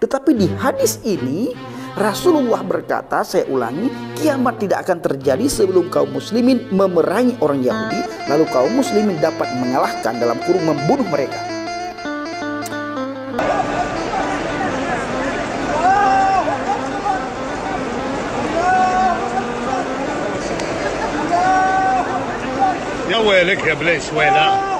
Tetapi di hadis ini Rasulullah berkata, saya ulangi, kiamat tidak akan terjadi sebelum kaum muslimin memerangi orang Yahudi, lalu kaum muslimin dapat mengalahkan dalam kurung membunuh mereka. يا ويلك يا بليش ويلا.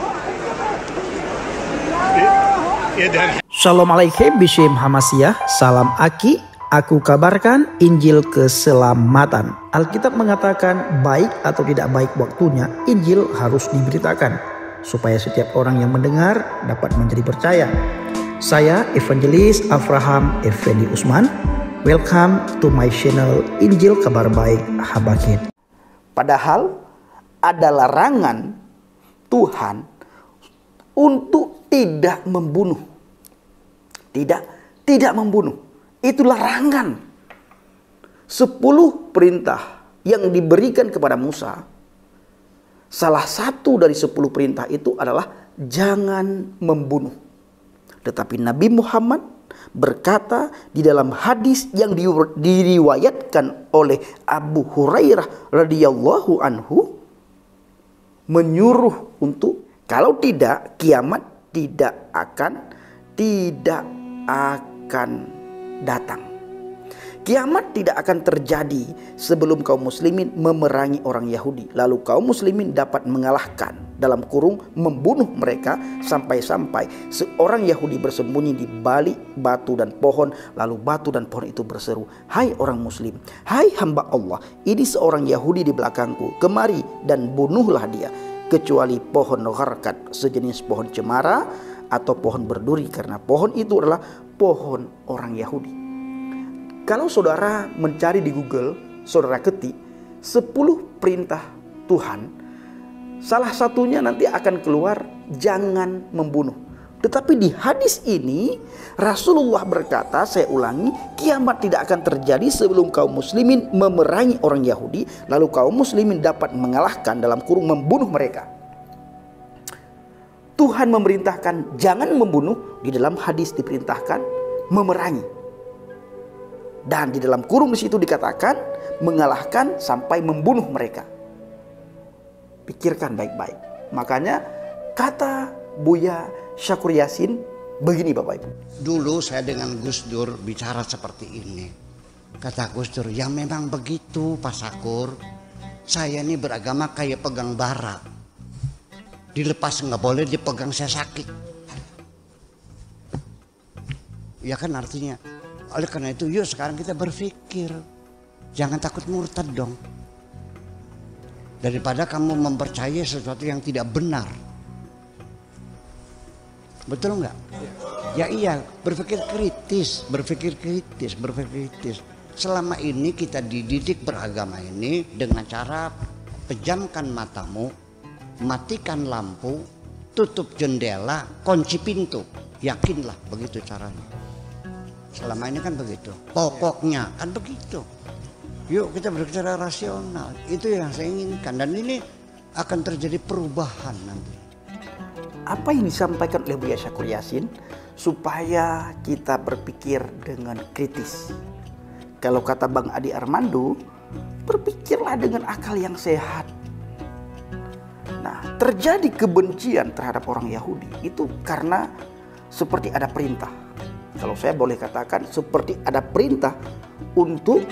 Shalom Alaikum Bishim Hamasiyah. Salam Aki. Aku kabarkan Injil keselamatan. Alkitab mengatakan baik atau tidak baik waktunya, Injil harus diberitakan supaya setiap orang yang mendengar dapat menjadi percaya. Saya Evangelis Avraham Effendi Usman. Welcome to my channel Injil Kabar Baik Habakit. Padahal ada larangan Tuhan untuk tidak membunuh. Tidak membunuh. Itu larangan. 10 perintah yang diberikan kepada Musa. Salah satu dari 10 perintah itu adalah jangan membunuh. Tetapi Nabi Muhammad berkata di dalam hadis yang diriwayatkan oleh Abu Hurairah radhiyallahu anhu, menyuruh untuk kalau tidak kiamat tidak akan datang. Kiamat tidak akan terjadi sebelum kaum muslimin memerangi orang Yahudi, lalu kaum muslimin dapat mengalahkan dalam kurung membunuh mereka sampai-sampai seorang Yahudi bersembunyi di balik batu dan pohon, lalu batu dan pohon itu berseru, "Hai orang muslim, hai hamba Allah, ini seorang Yahudi di belakangku, kemari dan bunuhlah dia, kecuali pohon gharqad sejenis pohon cemara atau pohon berduri, karena pohon itu adalah pohon orang Yahudi." Kalau saudara mencari di Google, saudara ketik 10 perintah Tuhan, salah satunya nanti akan keluar jangan membunuh. Tetapi di hadis ini Rasulullah berkata, saya ulangi, kiamat tidak akan terjadi sebelum kaum muslimin memerangi orang Yahudi, lalu kaum muslimin dapat mengalahkan dalam kurung membunuh mereka. Tuhan memerintahkan jangan membunuh, di dalam hadis diperintahkan memerangi. Dan di dalam kurung di situ dikatakan mengalahkan sampai membunuh mereka. Pikirkan baik-baik. Makanya kata Buya Syakur Yasin begini Bapak Ibu. Dulu saya dengan Gus Dur bicara seperti ini. Kata Gus Dur, ya memang begitu Pak Syakur. Saya ini beragama kayak pegang bara. Dilepas nggak boleh, dipegang saya sakit. Ya kan artinya. Oleh karena itu yuk sekarang kita berpikir. Jangan takut murtad dong. Daripada kamu mempercayai sesuatu yang tidak benar. Betul nggak? Ya iya, berpikir kritis. Selama ini kita dididik beragama ini dengan cara pejamkan matamu, matikan lampu, tutup jendela, kunci pintu. Yakinlah begitu caranya. Selama ini kan begitu. Pokoknya kan begitu. Yuk kita berbicara rasional. Itu yang saya inginkan. Dan ini akan terjadi perubahan nanti. Apa yang disampaikan oleh Buya Syakur Yasin supaya kita berpikir dengan kritis. Kalau kata Bang Adi Armando, berpikirlah dengan akal yang sehat. Nah, terjadi kebencian terhadap orang Yahudi itu karena seperti ada perintah. Kalau saya boleh katakan seperti ada perintah untuk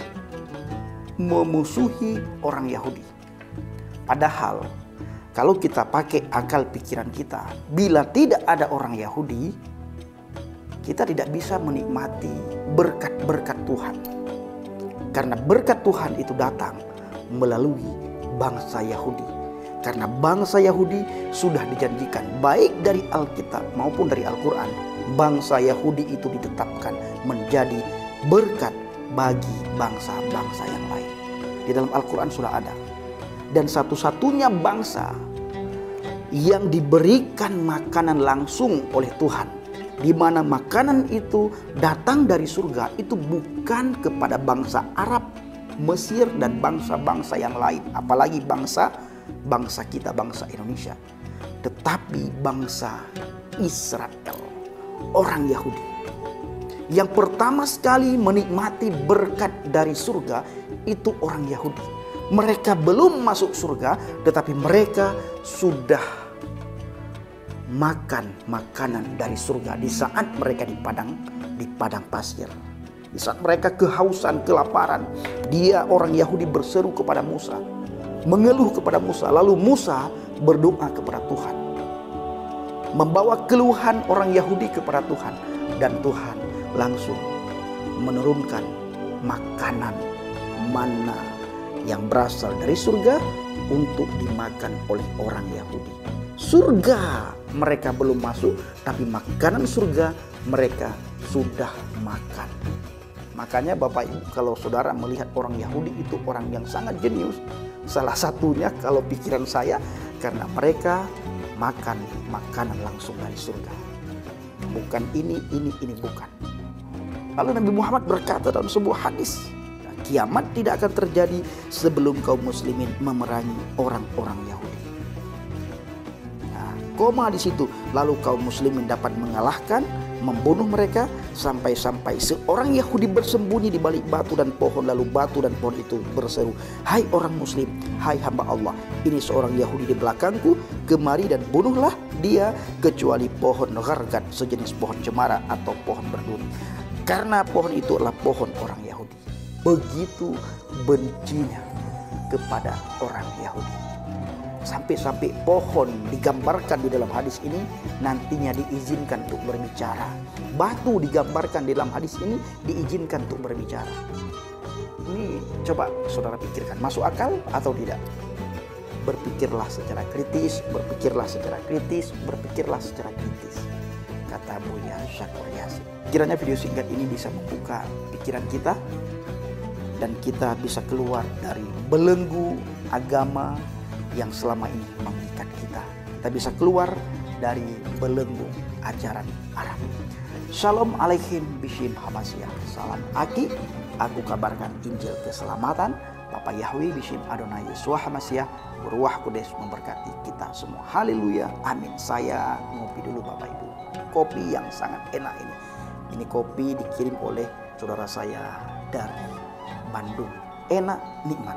memusuhi orang Yahudi. Padahal kalau kita pakai akal pikiran kita, bila tidak ada orang Yahudi, kita tidak bisa menikmati berkat-berkat Tuhan. Karena berkat Tuhan itu datang melalui bangsa Yahudi. Karena bangsa Yahudi sudah dijanjikan baik dari Alkitab maupun dari Al-Quran. Bangsa Yahudi itu ditetapkan menjadi berkat bagi bangsa-bangsa yang lain. Di dalam Al-Quran sudah ada. Dan satu-satunya bangsa yang diberikan makanan langsung oleh Tuhan, di mana makanan itu datang dari surga, itu bukan kepada bangsa Arab, Mesir, dan bangsa-bangsa yang lain. Apalagi bangsa kita, bangsa Indonesia. Tetapi bangsa Israel, orang Yahudi. Yang pertama sekali menikmati berkat dari surga itu orang Yahudi. Mereka belum masuk surga, tetapi mereka sudah makan makanan dari surga di saat mereka di padang pasir. Di saat mereka kehausan, kelaparan, dia orang Yahudi berseru kepada Musa, mengeluh kepada Musa. Lalu Musa berdoa kepada Tuhan, membawa keluhan orang Yahudi kepada Tuhan, dan Tuhan langsung menurunkan makanan manna yang berasal dari surga untuk dimakan oleh orang Yahudi. Surga mereka belum masuk, tapi makanan surga mereka sudah makan. Makanya Bapak Ibu, kalau saudara melihat orang Yahudi itu orang yang sangat jenius, salah satunya kalau pikiran saya, karena mereka makan makanan langsung dari surga. Bukan ini bukan. Lalu Nabi Muhammad berkata dalam sebuah hadis, kiamat tidak akan terjadi sebelum kaum muslimin memerangi orang-orang Yahudi. Nah, koma di situ. Lalu kaum muslimin dapat mengalahkan, membunuh mereka, sampai-sampai seorang Yahudi bersembunyi di balik batu dan pohon. Lalu batu dan pohon itu berseru, hai orang muslim, hai hamba Allah, ini seorang Yahudi di belakangku, kemari dan bunuhlah dia, kecuali pohon ghargat, sejenis pohon cemara atau pohon berduri. Karena pohon itu adalah pohon orang Yahudi. Begitu bencinya kepada orang Yahudi. Sampai-sampai pohon digambarkan di dalam hadis ini nantinya diizinkan untuk berbicara. Batu digambarkan di dalam hadis ini diizinkan untuk berbicara. Ini coba saudara pikirkan, masuk akal atau tidak? Berpikirlah secara kritis, berpikirlah secara kritis, berpikirlah secara kritis. Kata Buya Syakur Yasin. Kiranya video singkat ini bisa membuka pikiran kita dan kita bisa keluar dari belenggu agama yang selama ini mengikat kita. Kita bisa keluar dari belenggu ajaran Arab. Shalom alaikum bishim Hamasyah. Salam Aki, aku kabarkan Injil keselamatan. Papa Yahweh bishim Adonai Yesua Hamasyah. Ruah Kudus memberkati kita semua. Haleluya, amin. Saya ngopi dulu Bapak Ibu. Kopi yang sangat enak ini. Ini kopi dikirim oleh saudara saya dari Bandung. Enak, nikmat.